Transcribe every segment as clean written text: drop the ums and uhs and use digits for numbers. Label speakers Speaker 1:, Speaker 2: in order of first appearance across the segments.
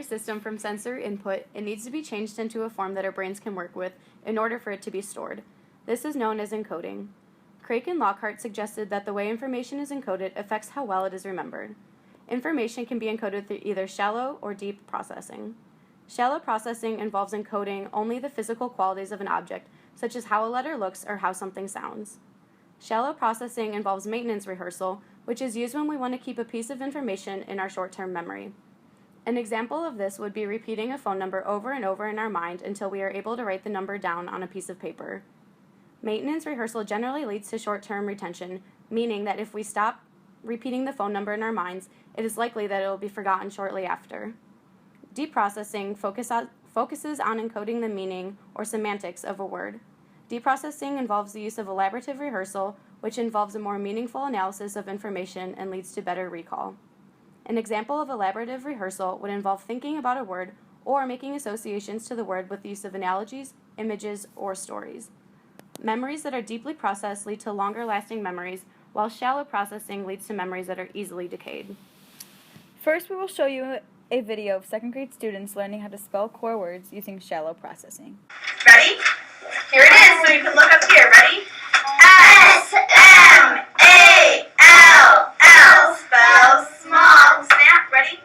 Speaker 1: system from sensory input, it needs to be changed into a form that our brains can work with in order for it to be stored. This is known as encoding. Craik and Lockhart suggested that the way information is encoded affects how well it is remembered. Information can be encoded through either shallow or deep processing. Shallow processing involves encoding only the physical qualities of an object, such as how a letter looks or how something sounds. Shallow processing involves maintenance rehearsal, which is used when we want to keep a piece of information in our short-term memory. An example of this would be repeating a phone number over and over in our mind until we are able to write the number down on a piece of paper. Maintenance rehearsal generally leads to short-term retention, meaning that if we stop repeating the phone number in our minds, it is likely that it will be forgotten shortly after. Deep processing focuses on encoding the meaning or semantics of a word. Deep processing involves the use of elaborative rehearsal, which involves a more meaningful analysis of information and leads to better recall. An example of elaborative rehearsal would involve thinking about a word or making associations to the word with the use of analogies, images, or stories. Memories that are deeply processed lead to longer-lasting memories, while shallow processing leads to memories that are easily decayed.
Speaker 2: First, we will show you a video of second grade students learning how to spell core words using shallow processing.
Speaker 3: Ready? Here it is, so you can look up here. Ready? S-M-A-L-L, spell small. Snap, ready?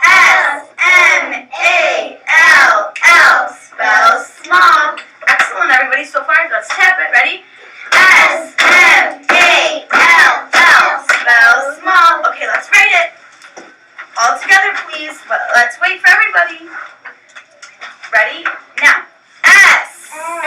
Speaker 3: S-M-A-L-L, spell small. Excellent, everybody, so far. Let's tap it. Ready? S-M-A-L-L, spell small. Okay, let's write it. All together, please. Let's wait for everybody. Ready? Now. S-M-A-L-L,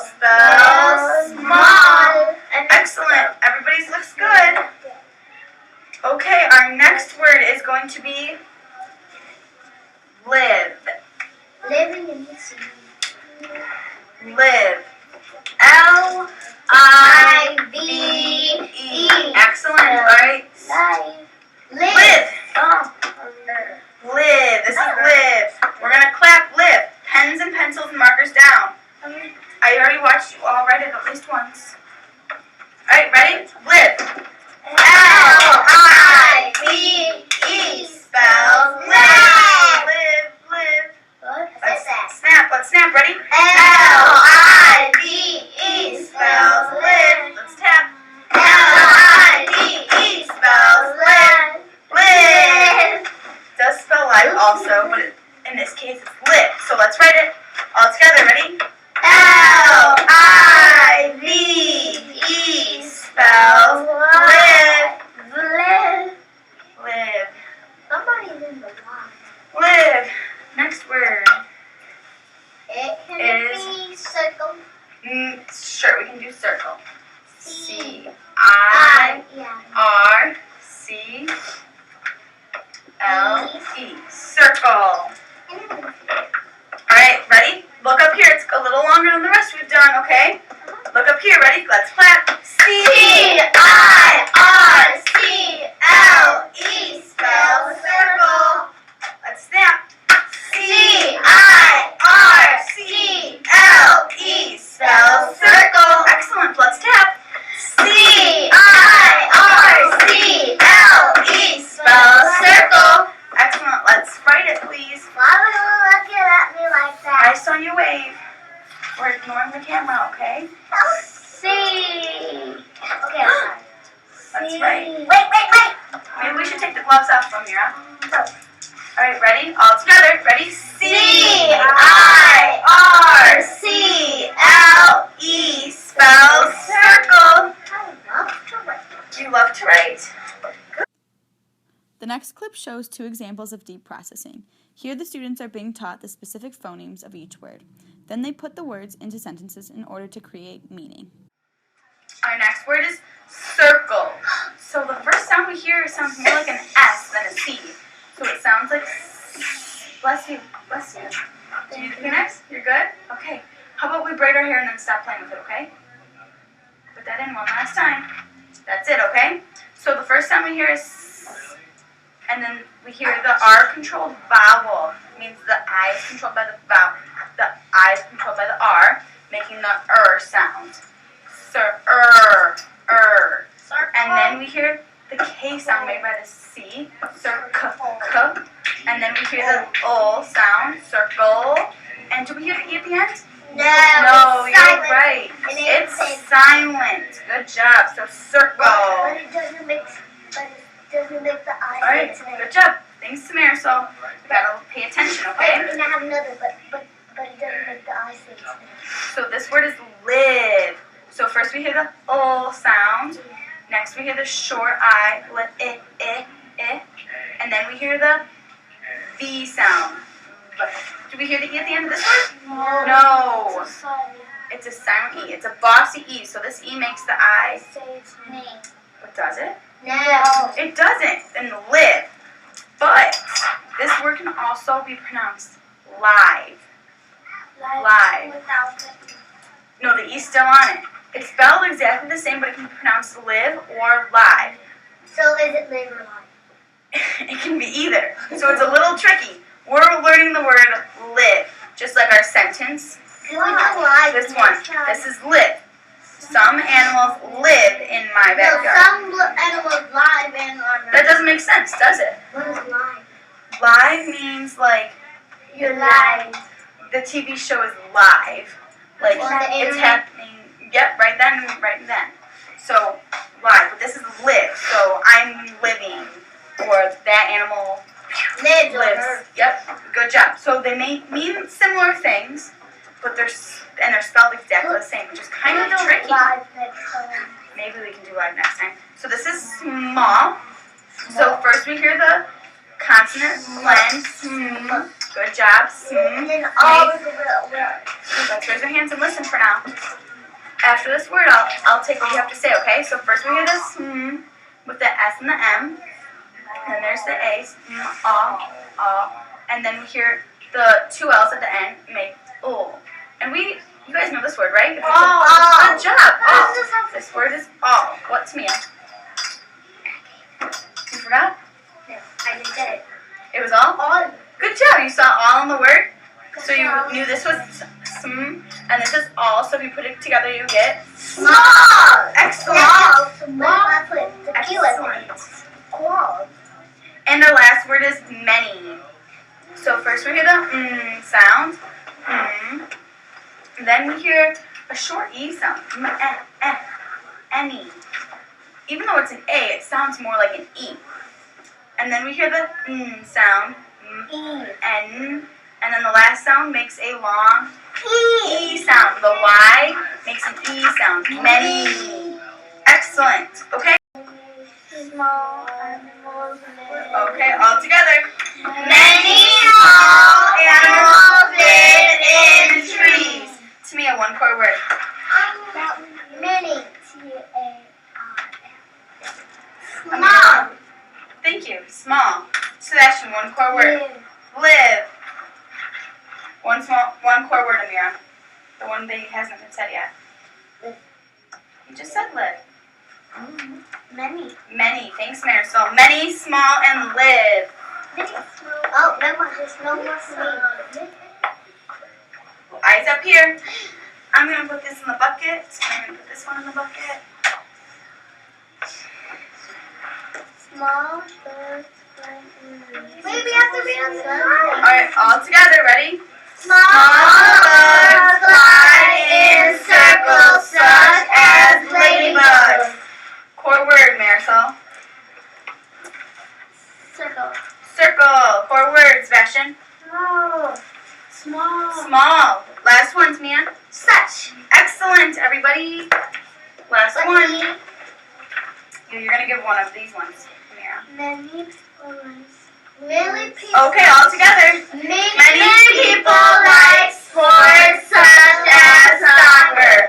Speaker 3: spell small. Excellent. Everybody's looks good. Okay, our next word is going to be live.
Speaker 4: Living in the sea.
Speaker 3: Live. L-I-V-E. Excellent. All right. Live. Live. This is live. We're going to clap live. Pens and pencils and markers down. I already watched you all write it at least once. All right, ready? Live. L-I-V-E. Spells live. Live. Let's snap. Ready? L-I-V-E. Spells live. Let's tap. L-I-V-E. Spells live. Live. It does spell live also, but in this case it's live. So let's write it all together. Ready? L-I-V-E. Spells live. Live.
Speaker 4: Somebody's in the line.
Speaker 3: Live. Next word.
Speaker 4: It can be circle.
Speaker 3: Sure, we can do circle. C-I-R-C-L-E. Circle. Alright, ready? Look up here. It's a little longer than the rest we've done, okay? Look up here. Ready? Let's clap. C-I-R-C-L-E. Spell circle. Let's snap. C-I-R-C-L-E. Spell circle. Excellent. Let's tap. C-I-R-C-L-E. Spell circle. Excellent. Let's write it, please.
Speaker 4: Why were you looking at me like
Speaker 3: I
Speaker 4: that?
Speaker 3: saw you wave. We're ignoring the camera, okay?
Speaker 4: C. Okay, I'm sorry.
Speaker 3: Let's write.
Speaker 4: Wait.
Speaker 3: Maybe we should take the gloves off from Mira. Alright, ready? All together. Ready? C-I-R-C-L-E. Spell circle. You love to write.
Speaker 2: The next clip shows two examples of deep processing. Here the students are being taught the specific phonemes of each word. Then they put the words into sentences in order to create meaning.
Speaker 3: Our next word is circle. So the first sound we hear sounds more like an S than a C. So it sounds like bless you. Do you do next? You're good? Okay. How about we braid our hair and then stop playing with it, okay? Put that in one last time. That's it, okay? So the first sound we hear is and then we hear the R-controlled vowel. It means the I is controlled by the vowel. The I is controlled by the R, making the sound. And then we hear the K sound made by the C, circle. And then we hear the O sound, circle. And do we hear the E at the end? No, you're right. It's silent. Good job. So circle.
Speaker 4: But it doesn't make the I.
Speaker 3: All right, good job. Thanks to Marisol. You gotta pay attention, okay?
Speaker 4: And I have another, but it doesn't make the I say.
Speaker 3: So this word is live. So first we hear the O sound. Next we hear the short I, I. And then we hear the V sound. Do we hear the E at the end of this word? No. It's a silent E. It's a bossy E. So this E makes the I.
Speaker 4: Say its name.
Speaker 3: What does it?
Speaker 4: No.
Speaker 3: It doesn't. And live. But this word can also be pronounced live. Live.
Speaker 4: Without it.
Speaker 3: No, the E's still on it. It's spelled exactly the same, but it can be pronounced live or live.
Speaker 4: So is it live or live?
Speaker 3: It can be either. So it's a little tricky. We're learning the word live, just like our sentence.
Speaker 4: Can we do live?
Speaker 3: This one. This is live. Some animals live in my backyard.
Speaker 4: No, some animals live and are not.
Speaker 3: That doesn't make sense, does it?
Speaker 4: What is live?
Speaker 3: Live means like
Speaker 4: You're live.
Speaker 3: the TV show is live. Like
Speaker 4: On the
Speaker 3: it's
Speaker 4: internet?
Speaker 3: happening. Yep, right then. So live, but this is live. So I'm living, or that animal lives. Yep, good job. So they may mean similar things, but they're spelled exactly the same, which is kind of tricky.
Speaker 4: Live next time.
Speaker 3: Maybe we can do live next time. So this is small. So first we hear the consonant blend. Good job.
Speaker 4: And then all of the
Speaker 3: Let's raise our hands and listen for now. After this word, I'll take what you have to say, okay? So first we hear this with the S and the M. Then there's the A, and then we hear the two L's at the end make O. And you guys know this word, right?
Speaker 4: All.
Speaker 3: Good job. All. This word is all. What's Mia? You forgot?
Speaker 4: No, I just said it.
Speaker 3: It was all?
Speaker 4: All.
Speaker 3: Good job. You saw all in the word? So you knew this was sm, and this is all. So if you put it together, you get
Speaker 4: Small.
Speaker 3: Excellent.
Speaker 4: Small. I put the Q at the end. Small.
Speaker 3: And our last word is many. So first we hear the sound. Then we hear a short E sound. Any. Even though it's an A, it sounds more like an E. And then we hear the sound. N. And then the last sound makes a long E sound. The Y makes an E sound. Many. Excellent. Okay?
Speaker 4: Small animals live.
Speaker 3: Okay, all together.
Speaker 4: Many
Speaker 3: small animals live in trees. Tamia, one core word.
Speaker 4: Many.
Speaker 3: Small. Thank you. Small. Sebastian, one core word. Live. One core word, Amira. The one that hasn't been said yet.
Speaker 4: Live.
Speaker 3: You just said live.
Speaker 4: Many.
Speaker 3: Many. Thanks, Marisol. Many, small, and live.
Speaker 4: Oh, that one just no more for me.
Speaker 3: Eyes up here. I'm going to put this in the bucket. I'm going to put this one in the bucket.
Speaker 4: Small birds fly in. Maybe I have to read on the
Speaker 3: All right, all together. Ready?
Speaker 4: Small birds fly in circles such as ladybugs.
Speaker 3: Core word, Marisol.
Speaker 4: Circle.
Speaker 3: Circle. Core word, Sebastian.
Speaker 4: Small.
Speaker 3: Small. Last one's Mia.
Speaker 4: Such.
Speaker 3: Excellent, everybody. Last one. You're going to give one of these ones, Mia.
Speaker 4: Many people.
Speaker 3: Okay, all together.
Speaker 4: Many people like sports such as soccer.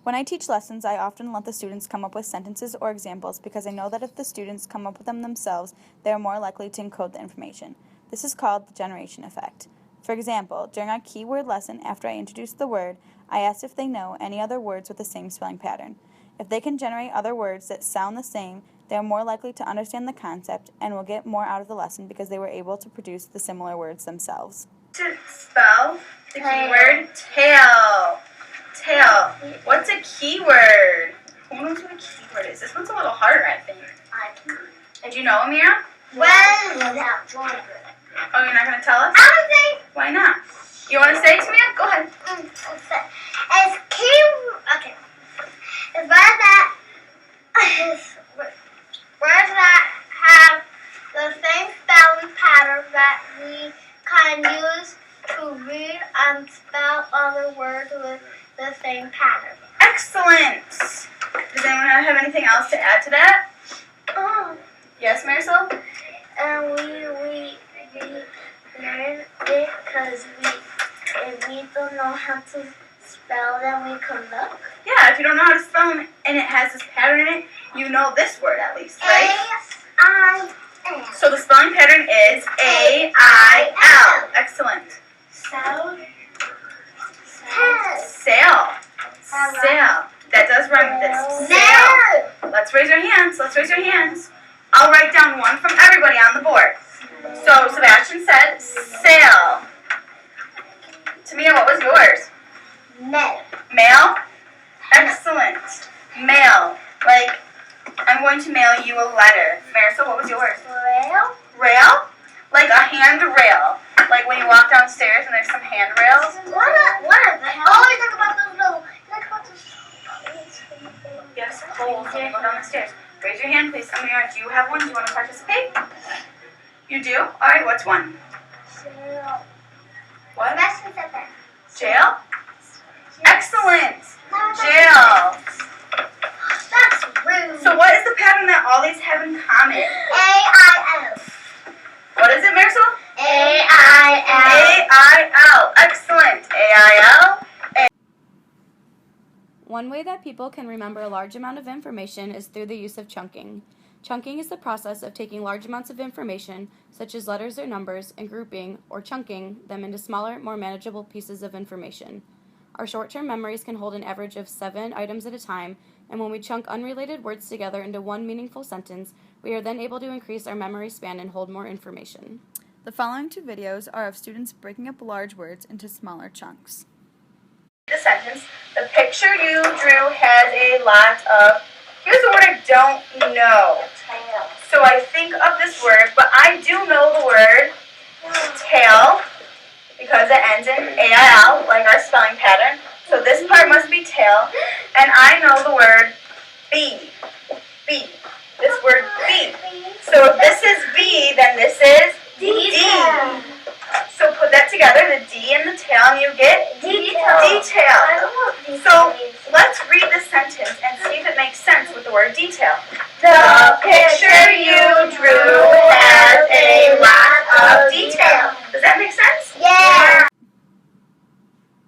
Speaker 2: When I teach lessons, I often let the students come up with sentences or examples because I know that if the students come up with them themselves, they are more likely to encode the information. This is called the generation effect. For example, during our keyword lesson, after I introduced the word, I asked if they know any other words with the same spelling pattern. If they can generate other words that sound the same, they are more likely to understand the concept and will get more out of the lesson because they were able to produce the similar words themselves.
Speaker 3: To spell the keyword tail. Tail. What's a keyword? Who knows what a keyword is? This one's a little harder, I think. Did you know, Amira?
Speaker 4: Well, without one.
Speaker 3: Oh, you're not going to tell us?
Speaker 4: I don't think.
Speaker 3: Why not? You want to say it to me? Go ahead.
Speaker 4: It's keyword. Okay. It's words that have the same spelling pattern that we can use to read and spell other words with the same pattern.
Speaker 3: Excellent. Does anyone have anything else to add to that?
Speaker 4: Oh.
Speaker 3: Yes, Marisol?
Speaker 4: And we learn it because if we don't know how to spell them, we can look.
Speaker 3: Yeah, if you don't know how to spell them and it has this pattern in it, you know this word at least, right?
Speaker 4: A-I-L.
Speaker 3: So the spelling pattern is A-I-L. Excellent.
Speaker 4: So,
Speaker 3: Sail. Sail. That does rhyme with this. Sail. Let's raise our hands. Let's raise our hands. I'll write down one from everybody on the board. So Sebastian said sail. Tamia, what was yours?
Speaker 4: Mail.
Speaker 3: Mail? Excellent. Mail. Like, I'm going to mail you a letter. Marisol, what was yours?
Speaker 4: Rail.
Speaker 3: Rail? Like a handrail. Like when you walk downstairs and there's some handrails.
Speaker 4: What are they? Oh, you talk about those little.
Speaker 3: Yes, poles when you go down the stairs. Raise your hand, please. Amira, do you have one? Do you want to participate? You do? All right, what's one?
Speaker 4: Jail.
Speaker 3: What?
Speaker 4: Sebastian said that.
Speaker 3: Jail? Excellent. Jail.
Speaker 4: That's rude.
Speaker 3: So what is the pattern that all these have in common?
Speaker 4: A-I-L.
Speaker 3: What is it, Marisol?
Speaker 4: A-I-L.
Speaker 3: A-I-L. Excellent. A-I-L.
Speaker 1: One way that people can remember a large amount of information is through the use of chunking. Chunking is the process of taking large amounts of information, such as letters or numbers, and grouping, or chunking, them into smaller, more manageable pieces of information. Our short-term memories can hold an average of 7 items at a time, and when we chunk unrelated words together into one meaningful sentence, we are then able to increase our memory span and hold more information.
Speaker 2: The following 2 videos are of students breaking up large words into smaller chunks.
Speaker 3: The sentence. The picture you drew has a lot of. Here's a word I don't know. So I think of this word, but I do know the word tail because it ends in A-I-L, like our spelling pattern. So this part must be tail. And I know the word bee. Bee. This word bee. So if this is B, then this is D. So put that together, the D and the tail, and you get detail. So let's read this sentence and see if it makes sense with the word detail. The picture you drew has a lot of detail. Does that make sense?
Speaker 4: Yeah.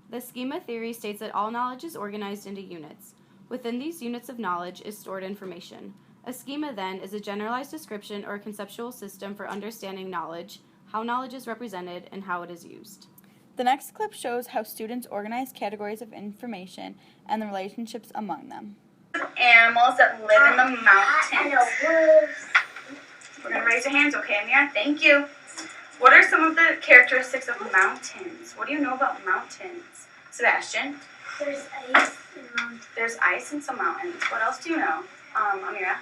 Speaker 1: The schema theory states that all knowledge is organized into units. Within these units of knowledge is stored information. A schema, then, is a generalized description or a conceptual system for understanding knowledge, how knowledge is represented, and how it is used.
Speaker 2: The next clip shows how students organize categories of information and the relationships among them.
Speaker 3: Animals that live in the
Speaker 4: I
Speaker 3: mountains.
Speaker 4: know.
Speaker 3: We're going to raise your hands, okay, Amira? Thank you. What are some of the characteristics of mountains? What do you know about mountains? Sebastian?
Speaker 4: There's ice in mountains.
Speaker 3: There's ice in some mountains. What else do you know? Amira?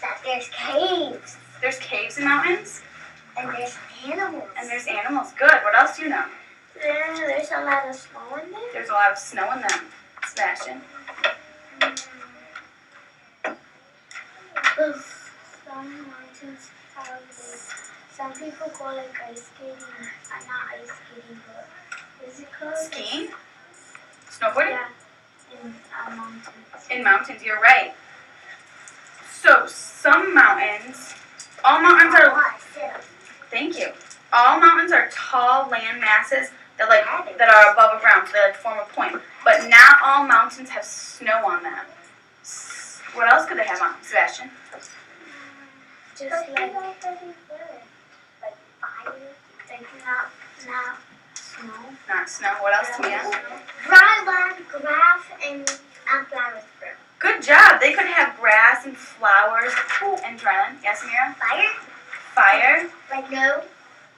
Speaker 4: That there's caves.
Speaker 3: There's caves in mountains?
Speaker 4: And there's animals.
Speaker 3: And there's animals. Good. What else do you know?
Speaker 4: There's a lot of snow in there.
Speaker 3: There's a lot of snow in them. Sebastian?
Speaker 4: Some mountains have some people call it ice skating. Not ice skating, but what is it called?
Speaker 3: Skiing? Snowboarding?
Speaker 4: Yeah, in mountains.
Speaker 3: In mountains, you're right. So, some mountains, all mountains are, thank you. All mountains are tall land masses that are above ground, so they form a point. But not all mountains have snow on them. What else could they have on them, Sebastian?
Speaker 4: Just like fire, like not snow.
Speaker 3: Not snow. What else, Tamia?
Speaker 4: Dry land, grass, and flowers.
Speaker 3: Good job. They could have grass and flowers and dry land. Yes, Amira?
Speaker 4: Fire?
Speaker 3: Fire.
Speaker 4: Like no.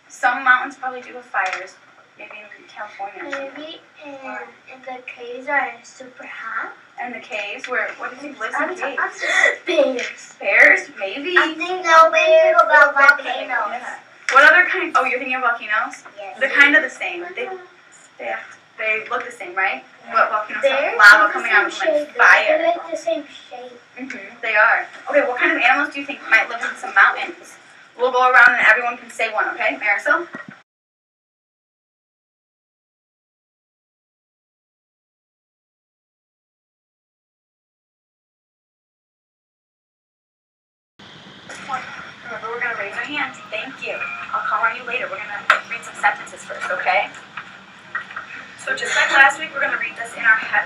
Speaker 3: Some mountains probably do have fires. Maybe in California.
Speaker 4: Maybe in the caves are super hot.
Speaker 3: And the caves, where, what do you think lives in caves?
Speaker 4: Bears.
Speaker 3: Bears? Maybe.
Speaker 4: I think maybe about volcanoes.
Speaker 3: Yeah. What other kind? Oh, you're thinking of volcanoes?
Speaker 4: Yes.
Speaker 3: They're kind of the same. They look the same, right? What volcanoes
Speaker 4: Bears
Speaker 3: have lava
Speaker 4: are
Speaker 3: coming
Speaker 4: the
Speaker 3: out of
Speaker 4: same
Speaker 3: them like
Speaker 4: shape.
Speaker 3: fire.
Speaker 4: They're like the same shape.
Speaker 3: They are. Okay, what kind of animals do you think might live in some mountains? We'll go around and everyone can say one, okay? Marisol? Remember, we're going to raise our hands. Thank you. I'll call on you later. We're going to read some sentences first, okay? So just like last week, we're going to read this in our head